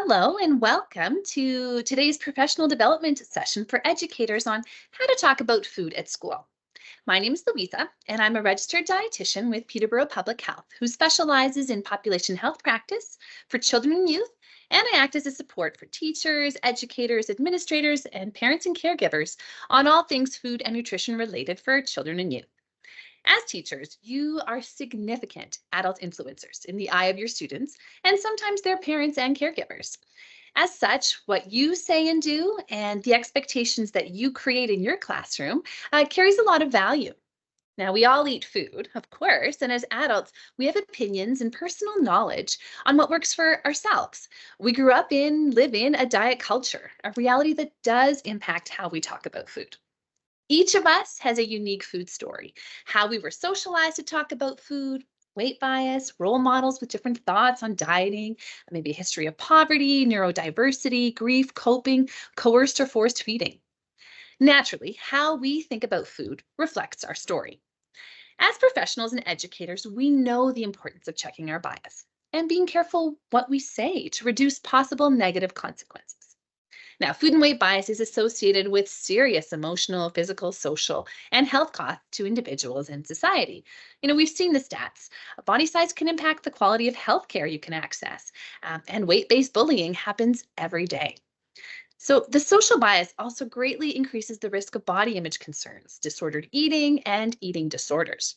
Hello and welcome to today's professional development session for educators on how to talk about food at school. My name is Luisa, and I'm a registered dietitian with Peterborough Public Health who specializes in population health practice for children and youth, and I act as a support for teachers, educators, administrators, and parents and caregivers on all things food and nutrition related for children and youth. As teachers, you are significant adult influencers in the eye of your students and sometimes their parents and caregivers. As such, what you say and do and the expectations that you create in your classroom carries a lot of value. Now, we all eat food, of course, and as adults, we have opinions and personal knowledge on what works for ourselves. We grew up live in a diet culture, a reality that does impact how we talk about food. Each of us has a unique food story, how we were socialized to talk about food, weight bias, role models with different thoughts on dieting, maybe a history of poverty, neurodiversity, grief, coping, coerced or forced feeding. Naturally, how we think about food reflects our story. As professionals and educators, we know the importance of checking our bias and being careful what we say to reduce possible negative consequences. Now, food and weight bias is associated with serious emotional, physical, social, and health costs to individuals and society. We've seen the stats. Body size can impact the quality of healthcare you can access, and weight-based bullying happens every day. So the social bias also greatly increases the risk of body image concerns, disordered eating, and eating disorders.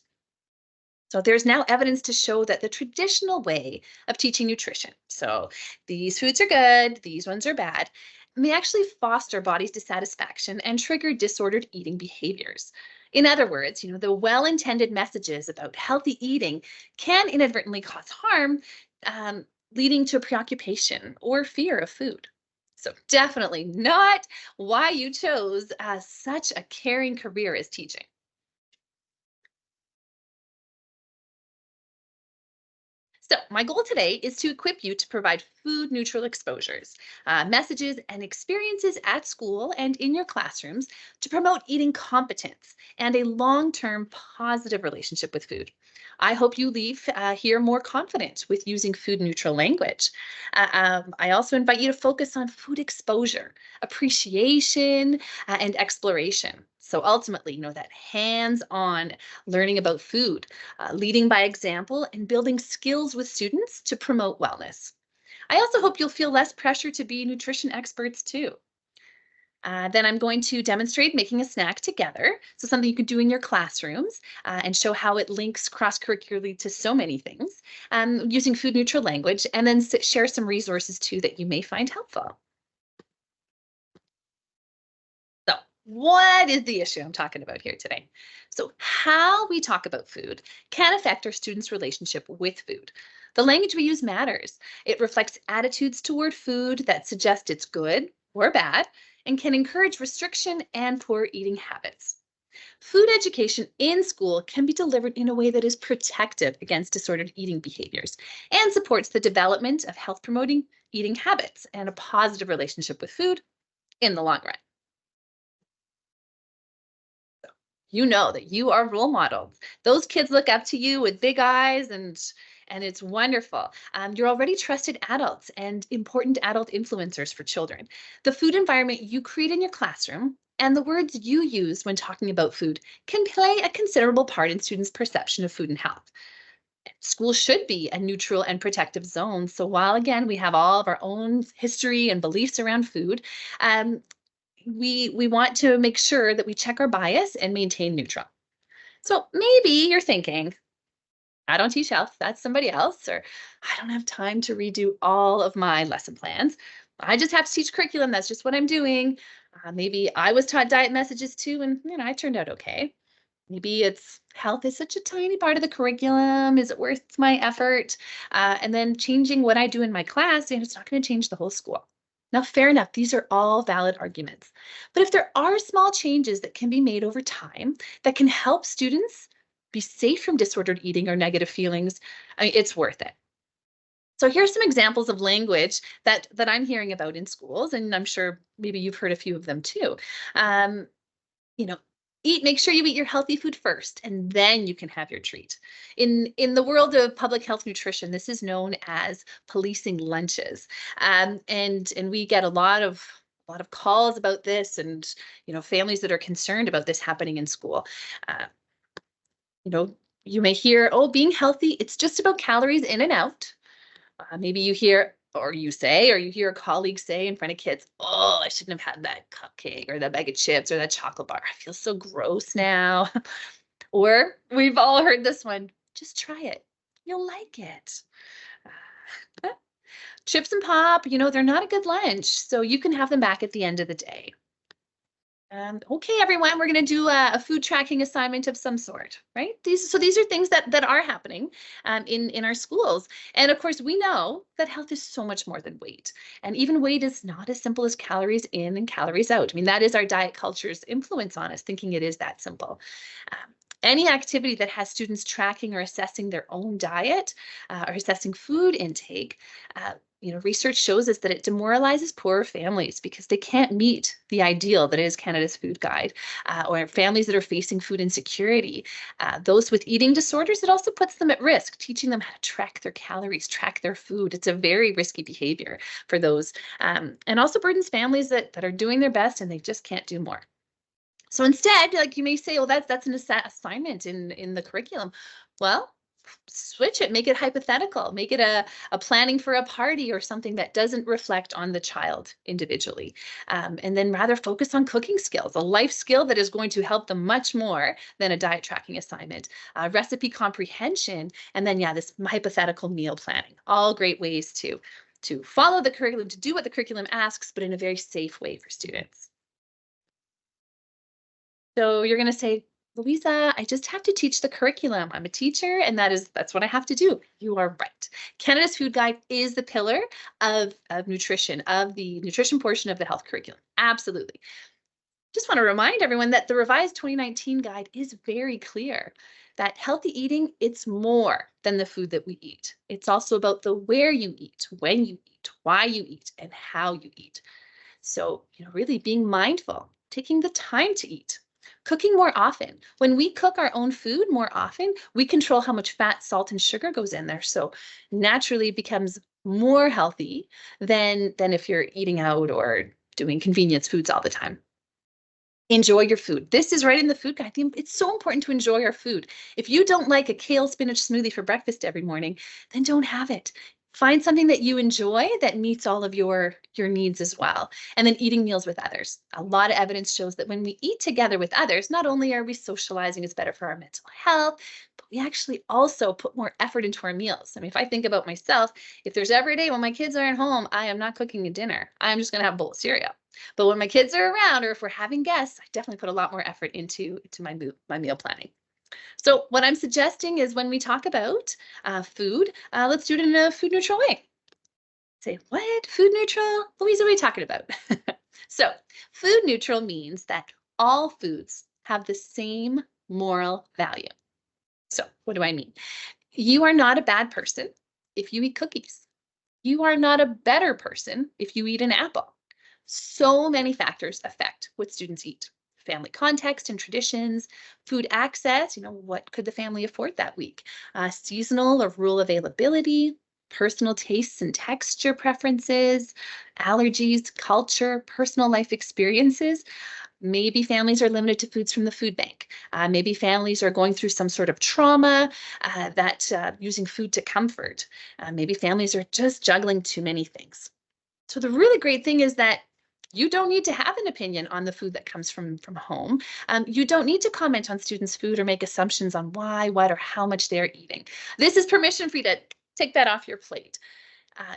So there's now evidence to show that the traditional way of teaching nutrition, so these foods are good, these ones are bad, may actually foster body's dissatisfaction and trigger disordered eating behaviors. In other words, the well-intended messages about healthy eating can inadvertently cause harm, leading to preoccupation or fear of food. So definitely not why you chose such a caring career as teaching. So, my goal today is to equip you to provide food neutral exposures, messages, and experiences at school and in your classrooms to promote eating competence and a long term positive relationship with food. I hope you leave here more confident with using food neutral language. I also invite you to focus on food exposure, appreciation, and exploration. So ultimately, that hands on learning about food, leading by example, and building skills with students to promote wellness. I also hope you'll feel less pressure to be nutrition experts too. Then I'm going to demonstrate making a snack together. So something you could do in your classrooms and show how it links cross-curricularly to so many things using food neutral language, and then share some resources too that you may find helpful. So, what is the issue I'm talking about here today? So, how we talk about food can affect our students' relationship with food. The language we use matters. It reflects attitudes toward food that suggest it's good or bad and can encourage restriction and poor eating habits. Food education in school can be delivered in a way that is protective against disordered eating behaviors and supports the development of health promoting eating habits and a positive relationship with food in the long run. You know that you are role models. Those kids look up to you with big eyes, and it's wonderful. You're already trusted adults and important adult influencers for children. The food environment you create in your classroom and the words you use when talking about food can play a considerable part in students' perception of food and health. School should be a neutral and protective zone. So while again we have all of our own history and beliefs around food, um, we want to make sure that we check our bias and maintain neutral. So maybe you're thinking, I don't teach health, that's somebody else, or I don't have time to redo all of my lesson plans. I just have to teach curriculum. That's just what I'm doing. Maybe I was taught diet messages too, and I turned out okay. Maybe it's health is such a tiny part of the curriculum. Is it worth my effort? And then changing what I do in my class, it's not going to change the whole school. Now, fair enough, these are all valid arguments. But if there are small changes that can be made over time that can help students be safe from disordered eating or negative feelings, it's worth it. So here's some examples of language that I'm hearing about in schools, and I'm sure maybe you've heard a few of them too. Um, you know, Make sure you eat your healthy food first, and then you can have your treat. In the world of public health nutrition, this is known as policing lunches. And we get a lot of calls about this, and families that are concerned about this happening in school. Uh, you know, you may hear, oh, being healthy, it's just about calories in and out. Maybe you hear, or you say, or you hear a colleague say in front of kids, oh, I shouldn't have had that cupcake or that bag of chips or that chocolate bar. I feel so gross now. Or we've all heard this one, just try it. You'll like it. Chips and pop, they're not a good lunch, so you can have them back at the end of the day. Okay, everyone, we're going to do a food tracking assignment of some sort, right? These are things that are happening in our schools. And of course, we know that health is so much more than weight. And even weight is not as simple as calories in and calories out. I mean, that is our diet culture's influence on us, thinking it is that simple. Any activity that has students tracking or assessing their own diet or assessing food intake, research shows us that it demoralizes poorer families because they can't meet the ideal that is Canada's food guide, or families that are facing food insecurity. Those with eating disorders, it also puts them at risk, teaching them how to track their calories, track their food. It's a very risky behavior for those, and also burdens families that are doing their best and they just can't do more. So instead, like you may say, oh, that's an assignment in the curriculum. Well, switch it, make it hypothetical, make it a planning for a party or something that doesn't reflect on the child individually. And then rather focus on cooking skills, a life skill that is going to help them much more than a diet tracking assignment, recipe comprehension, and then, this hypothetical meal planning. All great ways to follow the curriculum, to do what the curriculum asks, but in a very safe way for students. So you're going to say, Luisa, I just have to teach the curriculum. I'm a teacher, and that's what I have to do. You are right. Canada's Food Guide is the pillar of nutrition, of the nutrition portion of the health curriculum. Absolutely. Just want to remind everyone that the revised 2019 guide is very clear that healthy eating, it's more than the food that we eat. It's also about the where you eat, when you eat, why you eat, and how you eat. So, really being mindful, taking the time to eat. Cooking more often. When we cook our own food more often, we control how much fat, salt, and sugar goes in there. So naturally it becomes more healthy than if you're eating out or doing convenience foods all the time. Enjoy your food. This is right in the food guide. It's so important to enjoy our food. If you don't like a kale spinach smoothie for breakfast every morning, then don't have it. Find something that you enjoy that meets all of your needs as well. And then eating meals with others. A lot of evidence shows that when we eat together with others, not only are we socializing, it's better for our mental health, but we actually also put more effort into our meals. I mean, if I think about myself, if there's every day when my kids are at home, I am not cooking a dinner. I'm just going to have a bowl of cereal. But when my kids are around, or if we're having guests, I definitely put a lot more effort into my meal planning. So what I'm suggesting is when we talk about food, let's do it in a food neutral way. Say, what? Food neutral? Louisa, what are you talking about? So food neutral means that all foods have the same moral value. So what do I mean? You are not a bad person if you eat cookies. You are not a better person if you eat an apple. So many factors affect what students eat. Family context and traditions, food access, what could the family afford that week? Seasonal or rural availability, personal tastes and texture preferences, allergies, culture, personal life experiences. Maybe families are limited to foods from the food bank. Maybe families are going through some sort of trauma using food to comfort. Maybe families are just juggling too many things. So the really great thing is that you don't need to have an opinion on the food that comes from home. You don't need to comment on students' food or make assumptions on why, what, or how much they're eating. This is permission for you to take that off your plate.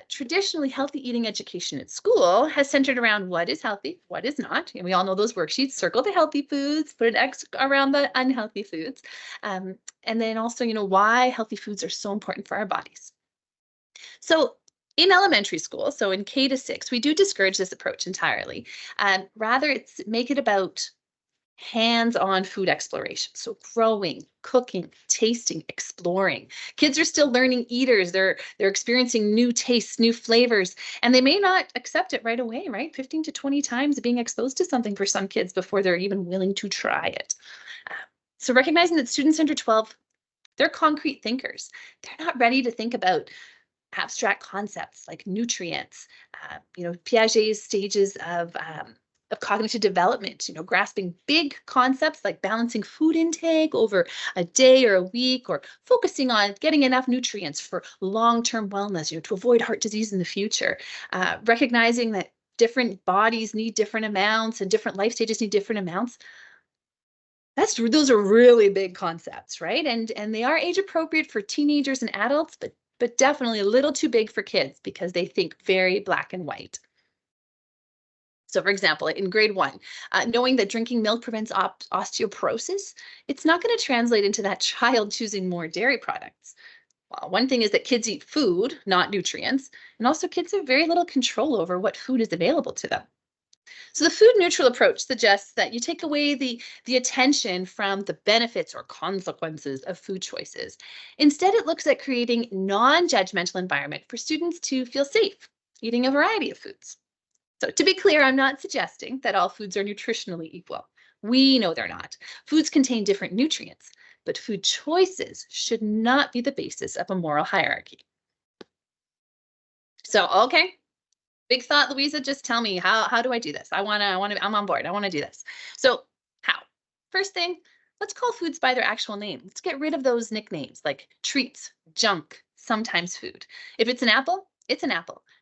Traditionally, healthy eating education at school has centered around what is healthy, what is not. And we all know those worksheets. Circle the healthy foods, put an X around the unhealthy foods. And then also, why healthy foods are so important for our bodies. So in elementary school, so in K to 6, we do discourage this approach entirely. Rather, make it about hands-on food exploration. So growing, cooking, tasting, exploring. Kids are still learning eaters. They're experiencing new tastes, new flavors, and they may not accept it right away, right? 15 to 20 times being exposed to something for some kids before they're even willing to try it. So recognizing that students under 12, they're concrete thinkers. They're not ready to think about abstract concepts like nutrients, Piaget's stages of cognitive development, grasping big concepts like balancing food intake over a day or a week, or focusing on getting enough nutrients for long-term wellness, to avoid heart disease in the future. Recognizing that different bodies need different amounts and different life stages need different amounts. Those are really big concepts, right? And they are age appropriate for teenagers and adults, but definitely a little too big for kids because they think very black and white. So for example, in grade 1, knowing that drinking milk prevents osteoporosis, it's not going to translate into that child choosing more dairy products. Well, one thing is that kids eat food, not nutrients, and also kids have very little control over what food is available to them. So the food neutral approach suggests that you take away the attention from the benefits or consequences of food choices. Instead, it looks at creating non-judgmental environment for students to feel safe eating a variety of foods. So to be clear, I'm not suggesting that all foods are nutritionally equal. We know they're not. Foods contain different nutrients, but food choices should not be the basis of a moral hierarchy. So, okay, big thought, Louisa. Just tell me, how do I do this? I'm on board. I want to do this. So how? First thing, let's call foods by their actual name. Let's get rid of those nicknames like treats, junk, sometimes food. If it's an apple,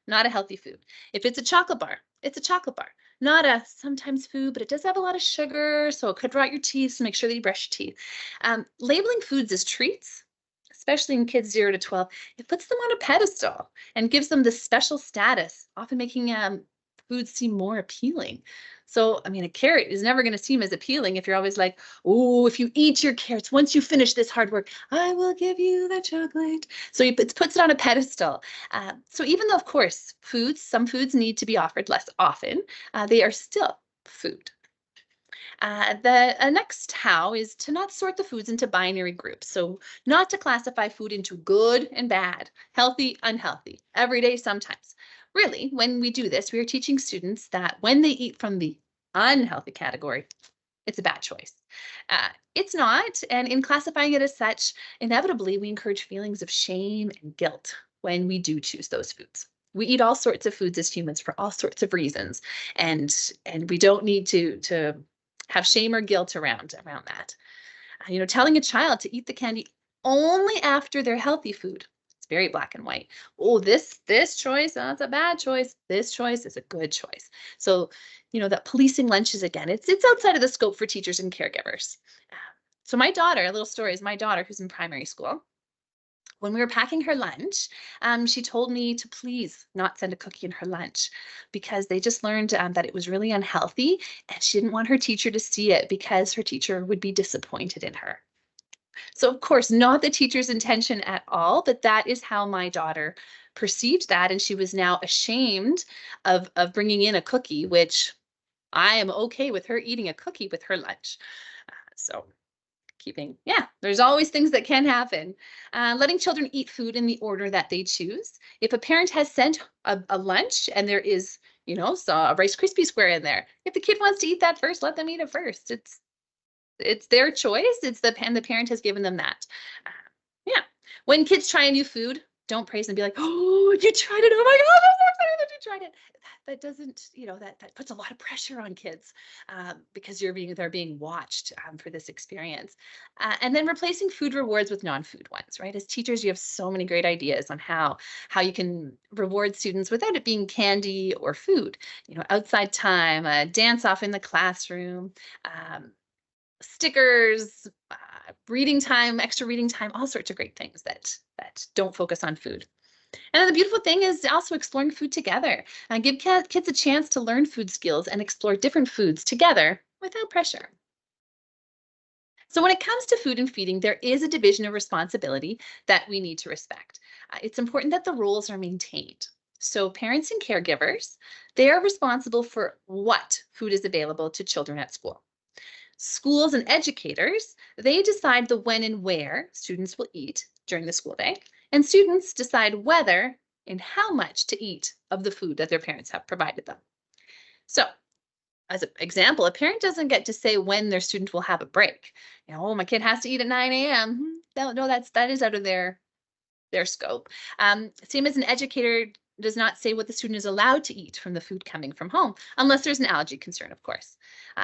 not a healthy food. If it's a chocolate bar, it's a chocolate bar, not a sometimes food, but it does have a lot of sugar, so it could rot your teeth, so make sure that you brush your teeth. Labeling foods as treats, especially in kids 0 to 12, it puts them on a pedestal and gives them this special status, often making foods seem more appealing. So, I mean, a carrot is never going to seem as appealing if you're always like, oh, if you eat your carrots, once you finish this hard work, I will give you the chocolate. So it puts it on a pedestal. So even though, of course, some foods need to be offered less often, they are still food. The next how is to not sort the foods into binary groups. So not to classify food into good and bad, healthy, unhealthy, every day, sometimes. Really, when we do this, we are teaching students that when they eat from the unhealthy category, it's a bad choice. It's not, and in classifying it as such, inevitably we encourage feelings of shame and guilt when we do choose those foods. We eat all sorts of foods as humans for all sorts of reasons, and we don't need to have shame or guilt around that. Telling a child to eat the candy only after their healthy food, it's very black and white. Oh, this choice, that's a bad choice. This choice is a good choice. So, that policing lunches again, it's outside of the scope for teachers and caregivers. So my daughter, a little story is my daughter who's in primary school. When we were packing her lunch, she told me to please not send a cookie in her lunch because they just learned that it was really unhealthy and she didn't want her teacher to see it because her teacher would be disappointed in her. So, of course, not the teacher's intention at all, but that is how my daughter perceived that. And she was now ashamed of bringing in a cookie, which I am okay with her eating a cookie with her lunch. So there's always things that can happen. Letting children eat food in the order that they choose. If a parent has sent a lunch and there is, so a Rice Krispie square in there, if the kid wants to eat that first, let them eat it first. It's their choice. The parent has given them that. Yeah. When kids try a new food, don't praise and be like, oh, you tried it. Oh my God, I'm so excited that you tried it. That doesn't, that puts a lot of pressure on kids because they're being watched for this experience. And then replacing food rewards with non-food ones, right? As teachers, you have so many great ideas on how you can reward students without it being candy or food. Outside time, a dance off in the classroom, stickers, reading time, extra reading time, all sorts of great things that don't focus on food. And then the beautiful thing is also exploring food together and give kids a chance to learn food skills and explore different foods together without pressure. So when it comes to food and feeding, there is a division of responsibility that we need to respect. It's important that the rules are maintained. So parents and caregivers, they are responsible for what food is available to children at school. Schools and educators, they decide the when and where students will eat during the school day, and students decide whether and how much to eat of the food that their parents have provided them. So As an example, a parent doesn't get to say when their student will have a break. Oh, my kid has to eat at 9 a.m. No, no, that is out of their scope. Same as an educator does not say what the student is allowed to eat from the food coming from home, unless there's an allergy concern, of course.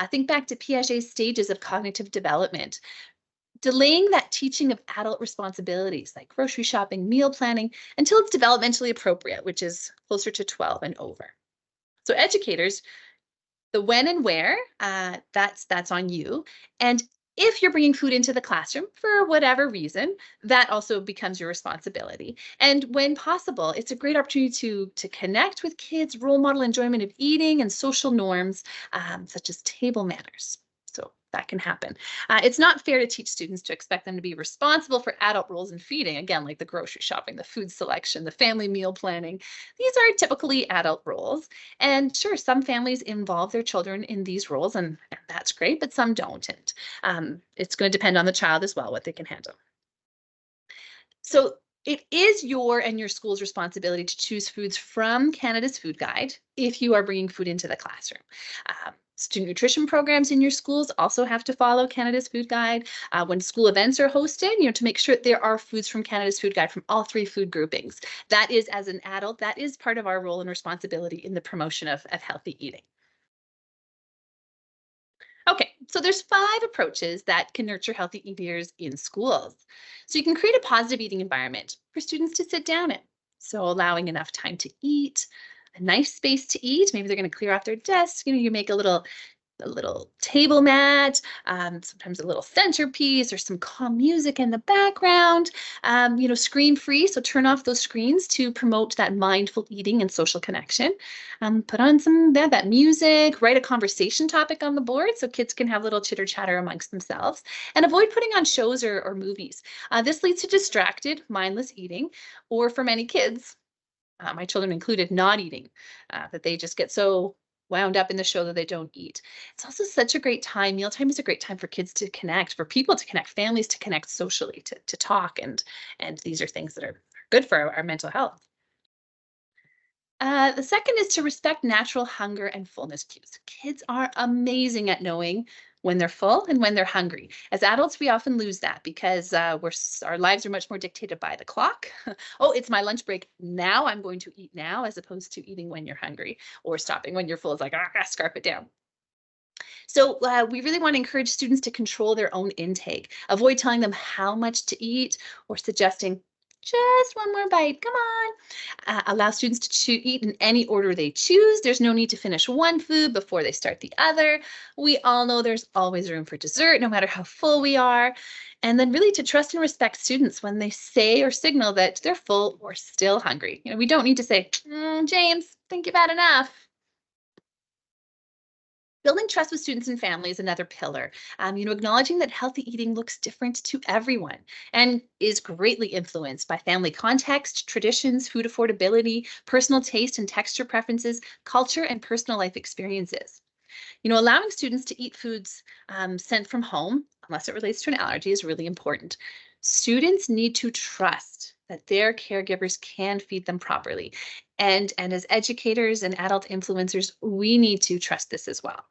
Think back to Piaget's stages of cognitive development. Delaying that teaching of adult responsibilities like grocery shopping, meal planning, until it's developmentally appropriate, which is closer to 12 and over. So educators, the when and where, that's on you. And if you're bringing food into the classroom for whatever reason, that also becomes your responsibility. And when possible, it's a great opportunity to connect with kids, role model enjoyment of eating and social norms, such as table manners. So that can happen. It's not fair to teach students to expect them to be responsible for adult roles in feeding, again, like the grocery shopping, the food selection, the family meal planning. These are typically adult roles. And sure, some families involve their children in these roles, and that's great, but some don't. And it's going to depend on the child as well, what they can handle. So it is your and your school's responsibility to choose foods from Canada's Food Guide if you are bringing food into the classroom. Student nutrition programs in your schools also have to follow Canada's Food Guide. When school events are hosted, to make sure there are foods from Canada's Food Guide from all 3 food groupings. That is, as an adult, that is part of our role and responsibility in the promotion of healthy eating. Okay, so there's 5 approaches that can nurture healthy eaters in schools. So you can create a positive eating environment for students to sit down in. So allowing enough time to eat, a nice space to eat. Maybe they're going to clear off their desk. You make a little table mat, sometimes a little centerpiece or some calm music in the background, screen free. So turn off those screens to promote that mindful eating and social connection. Put on that music, write a conversation topic on the board so kids can have little chitter chatter amongst themselves, and avoid putting on shows or movies. This leads to distracted, mindless eating, or for many kids, my children included, not eating, that they just get so wound up in the show that they don't eat. It's also such a great time. Mealtime is a great time for kids to connect, for people to connect, families to connect socially, to talk. And these are things that are good for our mental health. The second is to respect natural hunger and fullness cues. Kids are amazing at knowing when they're full and when they're hungry. As adults, we often lose that because our lives are much more dictated by the clock. Oh, it's my lunch break. Now I'm going to eat now, as opposed to eating when you're hungry or stopping when you're full. It's like, scarf it down. So we really want to encourage students to control their own intake. Avoid telling them how much to eat or suggesting just one more bite. Come on. Allow students to eat in any order they choose. There's no need to finish one food before they start the other. We all know there's always room for dessert, no matter how full we are. And then really to trust and respect students when they say or signal that they're full or still hungry. We don't need to say, James, think you've had enough. Building trust with students and family is another pillar. Acknowledging that healthy eating looks different to everyone and is greatly influenced by family context, traditions, food affordability, personal taste and texture preferences, culture, and personal life experiences. Allowing students to eat foods sent from home, unless it relates to an allergy, is really important. Students need to trust that their caregivers can feed them properly. And as educators and adult influencers, we need to trust this as well.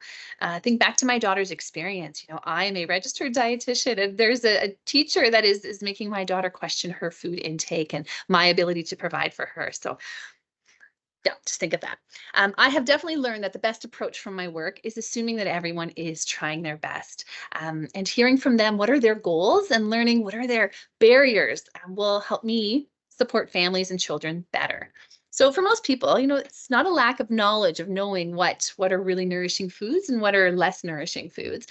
Think back to my daughter's experience. I am a registered dietitian, and there's a teacher that is making my daughter question her food intake and my ability to provide for her. So yeah, just think of that. I have definitely learned that the best approach from my work is assuming that everyone is trying their best, and hearing from them what are their goals and learning what are their barriers will help me support families and children better. So for most people, it's not a lack of knowledge of knowing what are really nourishing foods and what are less nourishing foods.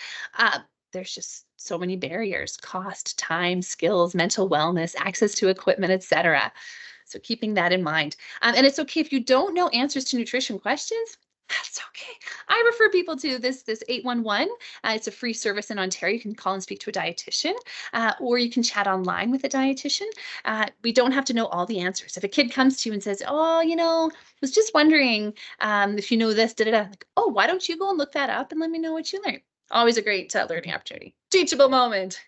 There's just so many barriers: cost, time, skills, mental wellness, access to equipment, etc. So keeping that in mind. And it's okay if you don't know answers to nutrition questions. That's okay. I refer people to this 811. It's a free service in Ontario. You can call and speak to a dietitian, or you can chat online with a dietitian. We don't have to know all the answers. If a kid comes to you and says, "Oh, was just wondering if you know this," like, "Oh, why don't you go and look that up and let me know what you learned?" Always a great learning opportunity. Teachable moment.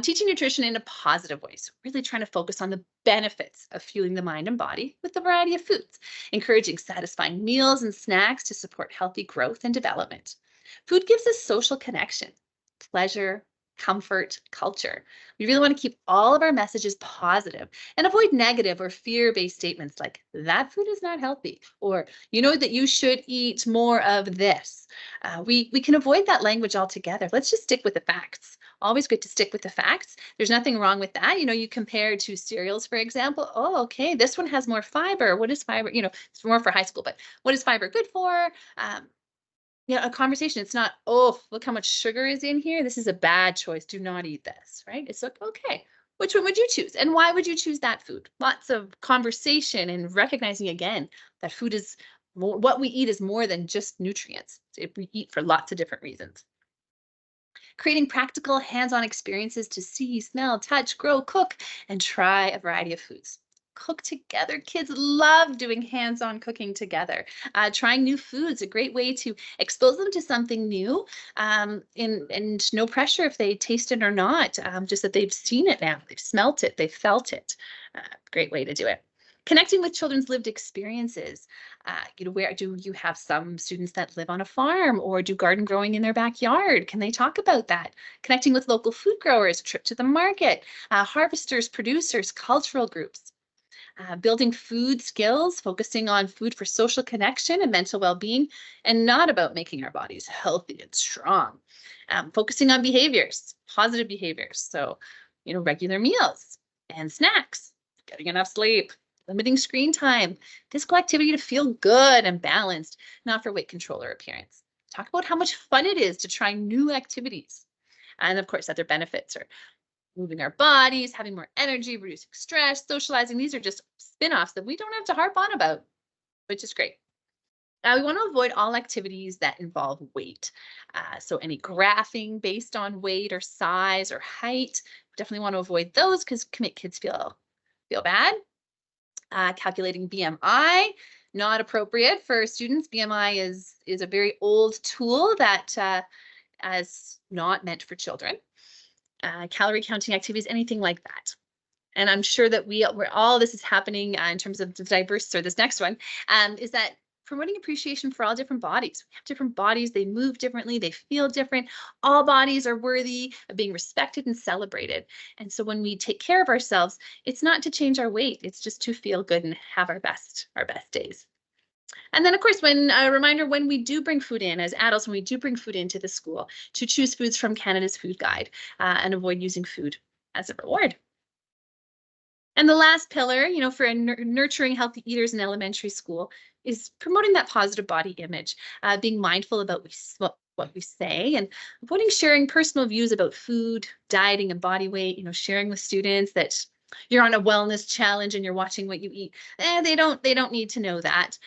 Teaching nutrition in a positive way. So really trying to focus on the benefits of fueling the mind and body with a variety of foods, encouraging satisfying meals and snacks to support healthy growth and development. Food gives us social connection, pleasure, comfort, culture. We really want to keep all of our messages positive and avoid negative or fear-based statements like that food is not healthy or you know that you should eat more of this. We can avoid that language altogether. Let's just stick with the facts. Always good to stick with the facts. There's nothing wrong with that. You compare to cereals, for example. Oh, okay, this one has more fiber. What is fiber? It's more for high school, but what is fiber good for? A conversation. It's not, oh, look how much sugar is in here. This is a bad choice. Do not eat this, right? It's like, okay, which one would you choose? And why would you choose that food? Lots of conversation and recognizing again that food is more, what we eat is more than just nutrients. We eat for lots of different reasons. Creating practical hands-on experiences to see, smell, touch, grow, cook, and try a variety of foods. Cook together. Kids love doing hands-on cooking together. Trying new foods, a great way to expose them to something new, and no pressure if they taste it or not, just that they've seen it now, they've smelt it, they've felt it. Great way to do it. Connecting with children's lived experiences. Where do you have some students that live on a farm or do garden growing in their backyard? Can they talk about that? Connecting with local food growers, a trip to the market, harvesters, producers, cultural groups. Building food skills, focusing on food for social connection and mental well-being, and not about making our bodies healthy and strong. Focusing on behaviors, positive behaviors. So, regular meals and snacks, getting enough sleep, limiting screen time, physical activity to feel good and balanced, not for weight control or appearance. Talk about how much fun it is to try new activities. And of course, other benefits are moving our bodies, having more energy, reducing stress, socializing. These are just spin-offs that we don't have to harp on about, which is great. We want to avoid all activities that involve weight. So any graphing based on weight or size or height, definitely want to avoid those because can make kids feel bad. Calculating BMI, not appropriate for students. BMI is a very old tool that is not meant for children. Calorie counting activities, anything like that. And I'm sure that we're all this is happening in terms of the diverse, or this next one, is that promoting appreciation for all different bodies. We have different bodies, they move differently, they feel different. All bodies are worthy of being respected and celebrated. And so when we take care of ourselves, it's not to change our weight, it's just to feel good and have our best days. And then, of course, a reminder when we do bring food in as adults, when we do bring food into the school, to choose foods from Canada's Food Guide and avoid using food as a reward. And the last pillar, for nurturing healthy eaters in elementary school is promoting that positive body image, being mindful about what we say and avoiding sharing personal views about food, dieting, and body weight, sharing with students that you're on a wellness challenge and you're watching what you eat. They don't need to know that.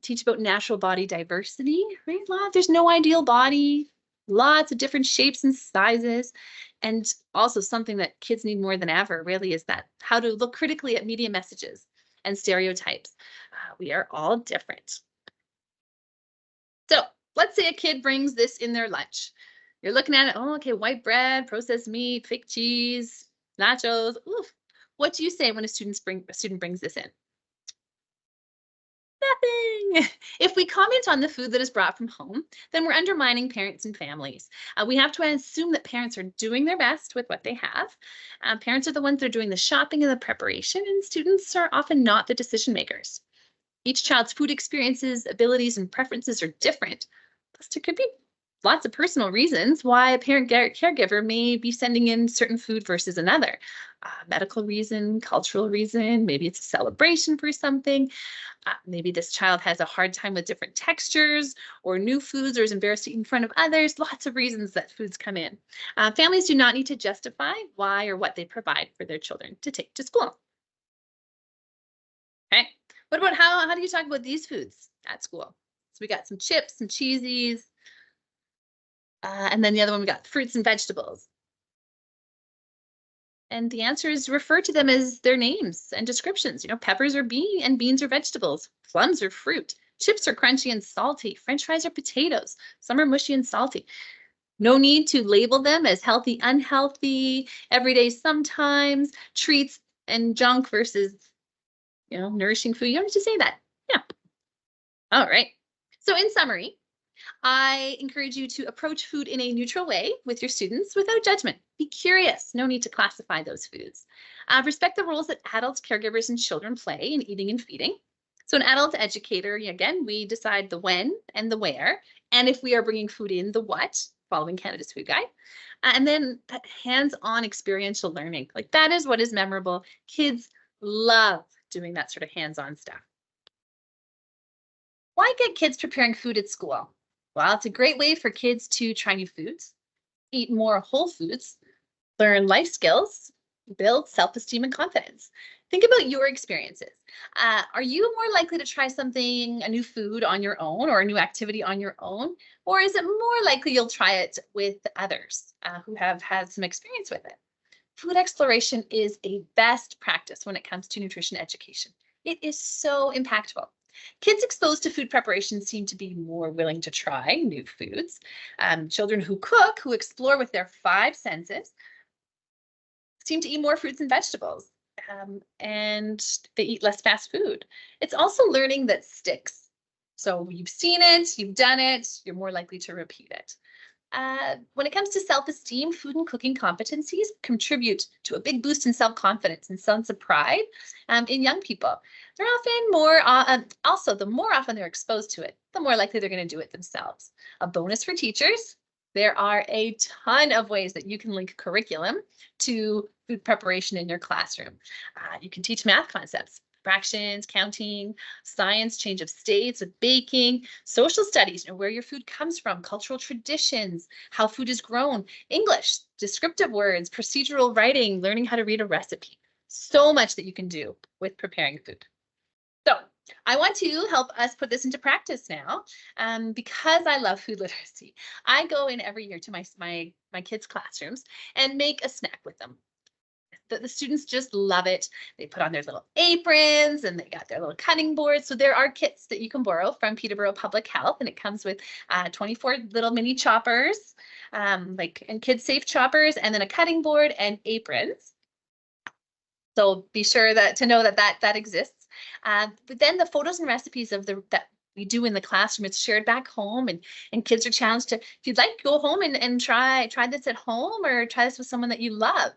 Teach about natural body diversity, right? There's no ideal body, lots of different shapes and sizes. And also something that kids need more than ever really is that how to look critically at media messages and stereotypes. We are all different. So let's say a kid brings this in their lunch. You're looking at it, oh, okay, white bread, processed meat, fake cheese, nachos. Oof. What do you say when a student brings this in? Nothing. If we comment on the food that is brought from home, then we're undermining parents and families. We have to assume that parents are doing their best with what they have. Parents are the ones that are doing the shopping and the preparation, and students are often not the decision makers. Each child's food experiences, abilities, and preferences are different. Plus, there could be lots of personal reasons why a parent caregiver may be sending in certain food versus another. Medical reason, cultural reason, maybe it's a celebration for something. Maybe this child has a hard time with different textures or new foods or is embarrassed to eat in front of others. Lots of reasons that foods come in. Families do not need to justify why or what they provide for their children to take to school. Okay, what about how do you talk about these foods at school? So we got some chips and cheesies. And then the other one, we got fruits and vegetables. And the answer is refer to them as their names and descriptions. Peppers are beans are vegetables. Plums are fruit. Chips are crunchy and salty. French fries are potatoes. Some are mushy and salty. No need to label them as healthy, unhealthy, everyday sometimes, treats and junk versus, nourishing food. You don't need to say that. Yeah. All right. So in summary, I encourage you to approach food in a neutral way with your students without judgment. Be curious. No need to classify those foods. Respect the roles that adults, caregivers, and children play in eating and feeding. So an adult educator, again, we decide the when and the where, and if we are bringing food in, the what, following Canada's Food Guide. And then that hands-on experiential learning, like that is what is memorable. Kids love doing that sort of hands-on stuff. Why get kids preparing food at school? Well, it's a great way for kids to try new foods, eat more whole foods, learn life skills, build self-esteem and confidence. Think about your experiences. Are you more likely to try a new food on your own or a new activity on your own? Or is it more likely you'll try it with others who have had some experience with it? Food exploration is a best practice when it comes to nutrition education. It is so impactful. Kids exposed to food preparation seem to be more willing to try new foods. Children who cook, who explore with their 5 senses, seem to eat more fruits and vegetables, and they eat less fast food. It's also learning that sticks. So you've seen it, you've done it, you're more likely to repeat it. When it comes to self-esteem, food and cooking competencies contribute to a big boost in self-confidence and sense of pride in young people. They're often also, the more often they're exposed to it, the more likely they're going to do it themselves. A bonus for teachers, there are a ton of ways that you can link curriculum to food preparation in your classroom. You can teach math concepts, fractions, counting, science, change of states, with baking, social studies, where your food comes from, cultural traditions, how food is grown, English, descriptive words, procedural writing, learning how to read a recipe. So much that you can do with preparing food. So I want to help us put this into practice now, because I love food literacy. I go in every year to my kids' classrooms and make a snack with them. The students just love it. They put on their little aprons and they got their little cutting boards. So there are kits that you can borrow from Peterborough Public Health, and it comes with 24 little mini choppers, and kid safe choppers, and then a cutting board and aprons. So be sure to know that exists. But then the photos and recipes that we do in the classroom, it's shared back home, and kids are challenged to, if you'd like, go home and try this at home or try this with someone that you love.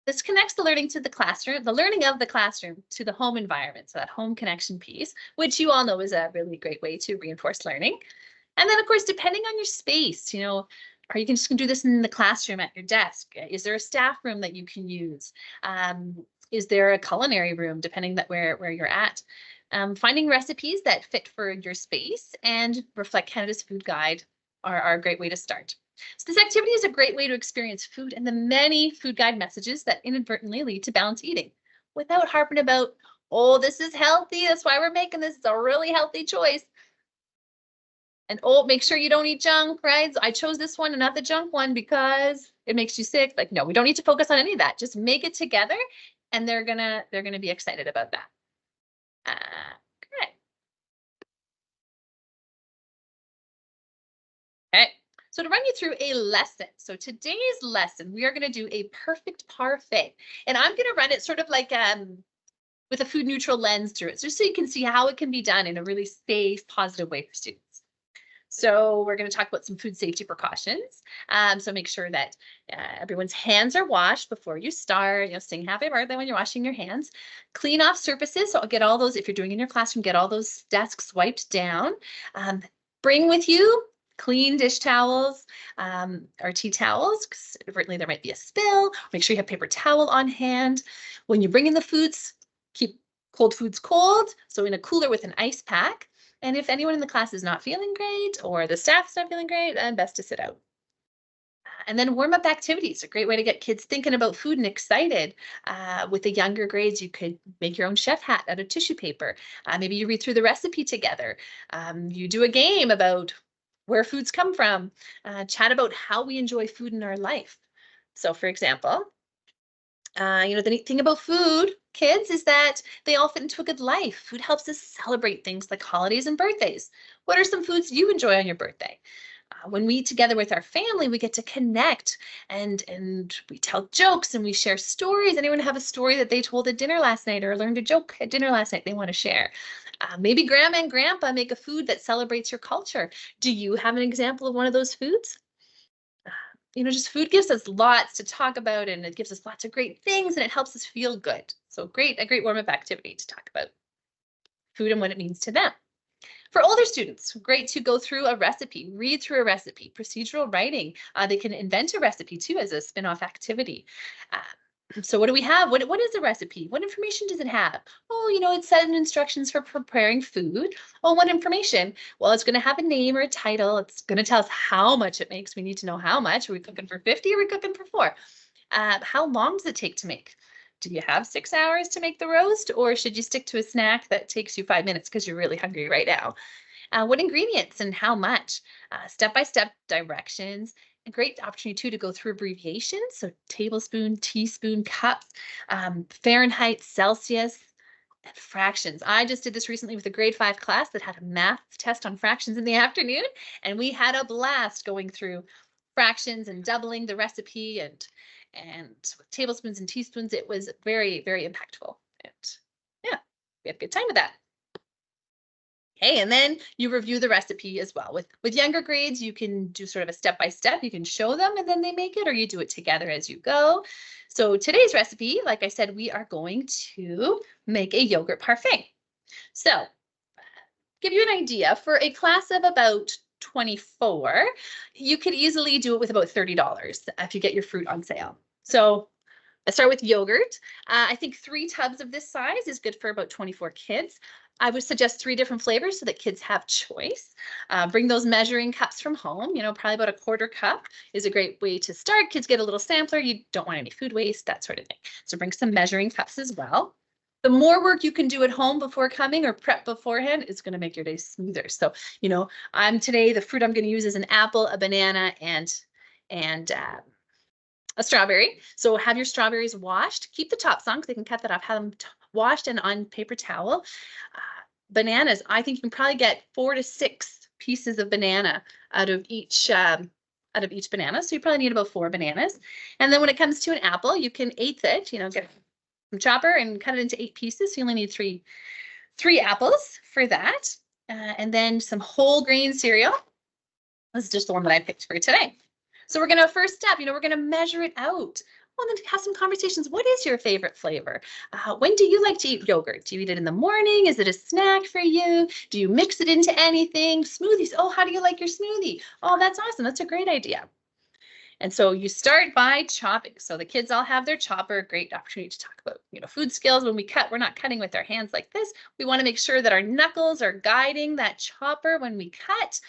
This connects the learning to the classroom, the learning of the classroom to the home environment. So that home connection piece, which you all know is a really great way to reinforce learning. And then of course, depending on your space, are you just gonna do this in the classroom at your desk? Is there a staff room that you can use? Is there a culinary room, depending on where you're at? Finding recipes that fit for your space and reflect Canada's Food Guide are a great way to start. So this activity is a great way to experience food and the many food guide messages that inadvertently lead to balanced eating without harping about, oh, this is healthy, that's why we're making this, it's a really healthy choice. And oh, make sure you don't eat junk, right? I chose this one and not the junk one because it makes you sick. Like, no, we don't need to focus on any of that. Just make it together, and they're gonna be excited about that. Great. Okay. So to run you through a lesson. So today's lesson, we are going to do a perfect parfait, and I'm going to run it sort of like with a food neutral lens through it, just so you can see how it can be done in a really safe, positive way for students. So we're going to talk about some food safety precautions. So make sure that everyone's hands are washed before you start. Sing happy birthday when you're washing your hands. Clean off surfaces. So get all those, if you're doing in your classroom, get all those desks wiped down. Bring with you clean dish towels or tea towels, because inadvertently there might be a spill. Make sure you have paper towel on hand. When you bring in the foods, keep cold foods cold. So in a cooler with an ice pack. And if anyone in the class is not feeling great or the staff's not feeling great, then best to sit out. And then warm-up activities, a great way to get kids thinking about food and excited. With the younger grades, you could make your own chef hat out of tissue paper. Maybe you read through the recipe together. You do a game about where foods come from. Chat about how we enjoy food in our life. So for example, the neat thing about food, kids, is that they all fit into a good life. Food helps us celebrate things like holidays and birthdays. What are some foods you enjoy on your birthday? When we eat together with our family, we get to connect and we tell jokes and we share stories. Anyone have a story that they told at dinner last night or learned a joke at dinner last night they want to share? Maybe grandma and grandpa make a food that celebrates your culture. Do you have an example of one of those foods? Just food gives us lots to talk about and it gives us lots of great things and it helps us feel good. So a great warm-up activity to talk about food and what it means to them. For older students, great to go through a recipe, read through a recipe, procedural writing. They can invent a recipe too as a spin-off activity. So what do we have? What is a recipe? What information does it have? Oh, it says instructions for preparing food. Oh, what information? Well, it's going to have a name or a title. It's going to tell us how much it makes. We need to know how much. Are we cooking for 50 or are we cooking for 4? How long does it take to make? Do you have 6 hours to make the roast, or should you stick to a snack that takes you 5 minutes because you're really hungry right now? What ingredients and how much? Step-by-step directions. A great opportunity too to go through abbreviations. So tablespoon, teaspoon, cup, Fahrenheit, Celsius, and fractions. I just did this recently with a grade 5 class that had a math test on fractions in the afternoon, and we had a blast going through fractions and doubling the recipe and with tablespoons and teaspoons. It was very, very impactful. And yeah, we had a good time with that. Okay, and then you review the recipe as well. With younger grades, you can do sort of a step-by-step. You can show them and then they make it, or you do it together as you go. So today's recipe, like I said, we are going to make a yogurt parfait. So give you an idea, for a class of about 24, you could easily do it with about $30 if you get your fruit on sale. So let's start with yogurt. I think 3 tubs of this size is good for about 24 kids. I would suggest 3 different flavors so that kids have choice. Bring those measuring cups from home. Probably about a 1/4 cup is a great way to start. Kids get a little sampler. You don't want any food waste, that sort of thing. So bring some measuring cups as well. The more work you can do at home before coming or prep beforehand is going to make your day smoother. So, today the fruit I'm going to use is an apple, a banana, and a strawberry. So have your strawberries washed. Keep the tops on because they can cut that off. Have them washed and on paper towel. Bananas, I think you can probably get 4 to 6 pieces of banana out of each banana. So you probably need about 4 bananas. And then when it comes to an apple, you can 1/8 it. Get some chopper and cut it into 8 pieces. So you only need three apples for that. And then some whole grain cereal. This is just the one that I picked for today. So we're going to first step, we're going to measure it out. Well, then have some conversations. What is your favorite flavor? When do you like to eat yogurt? Do you eat it in the morning? Is it a snack for you? Do you mix it into anything? Smoothies. Oh, how do you like your smoothie? Oh, that's awesome. That's a great idea. And so you start by chopping. So the kids all have their chopper. Great opportunity to talk about, food skills. When we cut, we're not cutting with our hands like this. We want to make sure that our knuckles are guiding that chopper when we cut.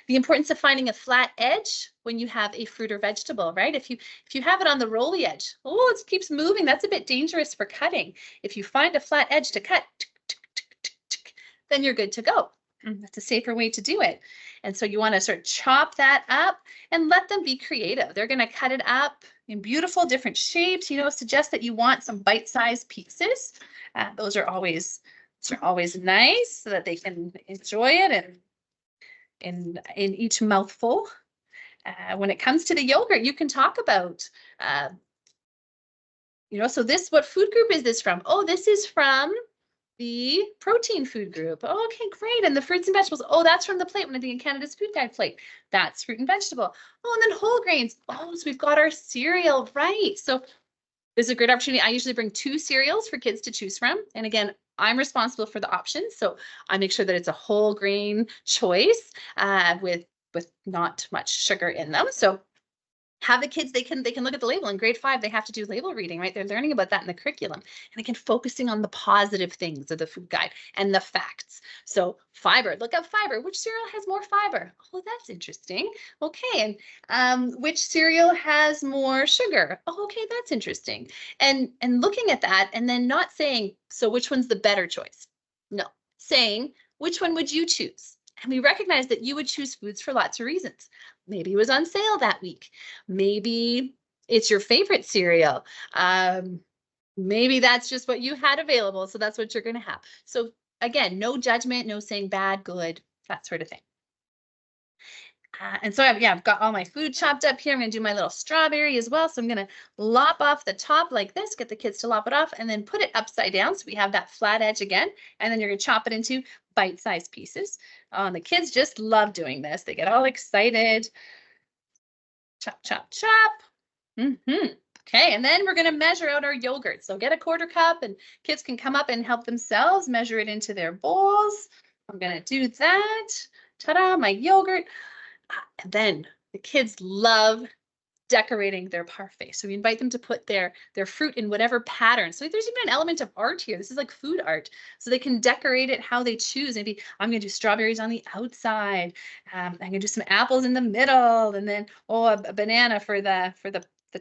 The importance of finding a flat edge when you have a fruit or vegetable, right? If you have it on the rolly edge, it keeps moving. That's a bit dangerous for cutting. If you find a flat edge to cut, then you're good to go. That's a safer way to do it. And so you want to sort of chop that up and let them be creative. They're going to cut it up in beautiful different shapes. Suggest that you want some bite-sized pieces. Those are always nice so that they can enjoy it and in each mouthful. When it comes to the yogurt, you can talk about, so what food group is this from? Oh, this is from the protein food group. Oh, okay, great. And the fruits and vegetables. Oh, that's from the plate. When I think in Canada's Food Guide plate, that's fruit and vegetable. Oh, and then whole grains. Oh, so we've got our cereal, right? So this is a great opportunity. I usually bring 2 cereals for kids to choose from. And again, I'm responsible for the options. So I make sure that it's a whole grain choice with not much sugar in them. So have the kids, they can look at the label. In grade 5, they have to do label reading, right? They're learning about that in the curriculum. And again, focusing on the positive things of the food guide and the facts. So fiber, look up fiber. Which cereal has more fiber? Oh, that's interesting. Okay, and which cereal has more sugar? Oh, okay, that's interesting. And looking at that and then not saying, so which one's the better choice? No, saying, which one would you choose? And we recognize that you would choose foods for lots of reasons. Maybe it was on sale that week. Maybe it's your favorite cereal. Maybe that's just what you had available. So that's what you're going to have. So again, no judgment, no saying bad, good, that sort of thing. And so I've got all my food chopped up here. I'm going to do my little strawberry as well. So I'm going to lop off the top like this, get the kids to lop it off, and then put it upside down so we have that flat edge again. And then you're going to chop it into bite-sized pieces. The kids just love doing this. They get all excited. Chop, chop, chop. Okay, and then we're going to measure out our yogurt. So get a 1/4 cup, and kids can come up and help themselves measure it into their bowls. I'm going to do that. Ta-da, my yogurt. And then the kids love decorating their parfait. So we invite them to put their fruit in whatever pattern. So there's even an element of art here. This is like food art. So they can decorate it how they choose. Maybe I'm going to do strawberries on the outside. I'm going to do some apples in the middle, and then a banana for the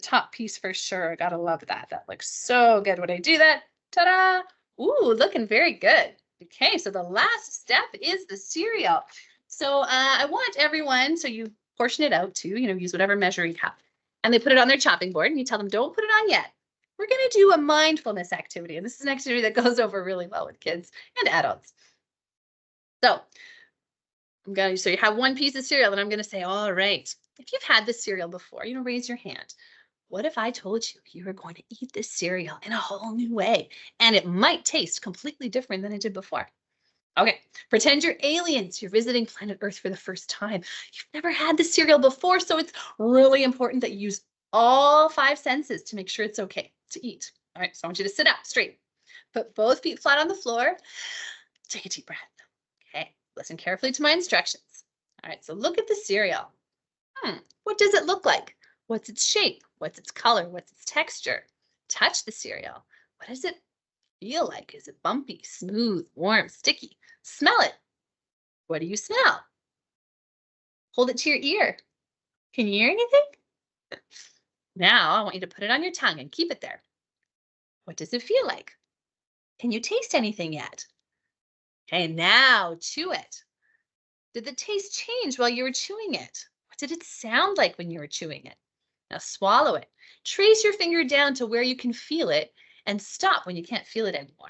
top piece for sure. Gotta love that. That looks so good when I do that. Ta-da! Ooh, looking very good. Okay, so the last step is the cereal. So I want everyone, so you portion it out too, use whatever measure you have. And they put it on their chopping board, and you tell them, don't put it on yet. We're going to do a mindfulness activity. And this is an activity that goes over really well with kids and adults. So so you have one piece of cereal, and I'm going to say, all right, if you've had this cereal before, raise your hand. What if I told you were going to eat this cereal in a whole new way, and it might taste completely different than it did before? Okay, pretend you're aliens. You're visiting planet Earth for the first time. You've never had this cereal before, so it's really important that you use all 5 senses to make sure it's okay to eat. All right, so I want you to sit up straight. Put both feet flat on the floor. Take a deep breath. Okay, listen carefully to my instructions. All right, so look at the cereal. What does it look like? What's its shape? What's its color? What's its texture? Touch the cereal. What does it feel like? Is it bumpy, smooth, warm, sticky? Smell it. What do you smell? Hold it to your ear. Can you hear anything? Now I want you to put it on your tongue and keep it there. What does it feel like? Can you taste anything yet? Okay, now chew it. Did the taste change while you were chewing it? What did it sound like when you were chewing it? Now swallow it. Trace your finger down to where you can feel it and stop when you can't feel it anymore.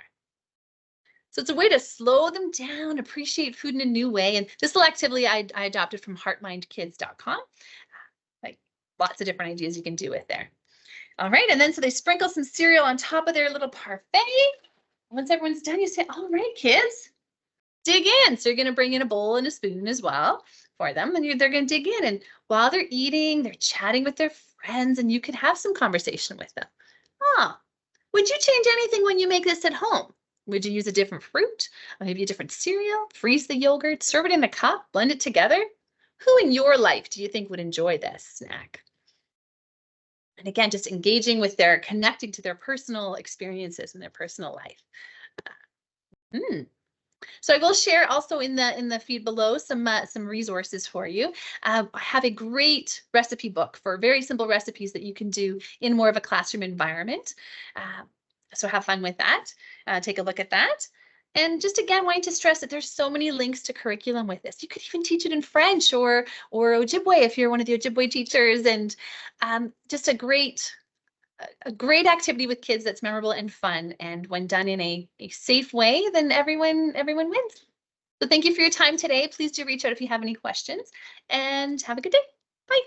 So it's a way to slow them down, appreciate food in a new way. And this little activity I adopted from heartmindkids.com. Like lots of different ideas you can do with there. All right, and then so they sprinkle some cereal on top of their little parfait. Once everyone's done, you say, all right, kids, dig in. So you're going to bring in a bowl and a spoon as well for them. And they're going to dig in. And while they're eating, they're chatting with their friends, and you can have some conversation with them. Would you change anything when you make this at home? Would you use a different fruit, or maybe a different cereal, freeze the yogurt, serve it in a cup, blend it together? Who in your life do you think would enjoy this snack? And again, just engaging with connecting to their personal experiences and their personal life. So I will share also in the feed below some resources for you. I have a great recipe book for very simple recipes that you can do in more of a classroom environment. So have fun with that. Take a look at that. And just again, wanting to stress that there's so many links to curriculum with this. You could even teach it in French or Ojibwe if you're one of the Ojibwe teachers, and just a great activity with kids that's memorable and fun. And when done in a safe way, then everyone wins. So thank you for your time today. Please do reach out if you have any questions, and have a good day. Bye.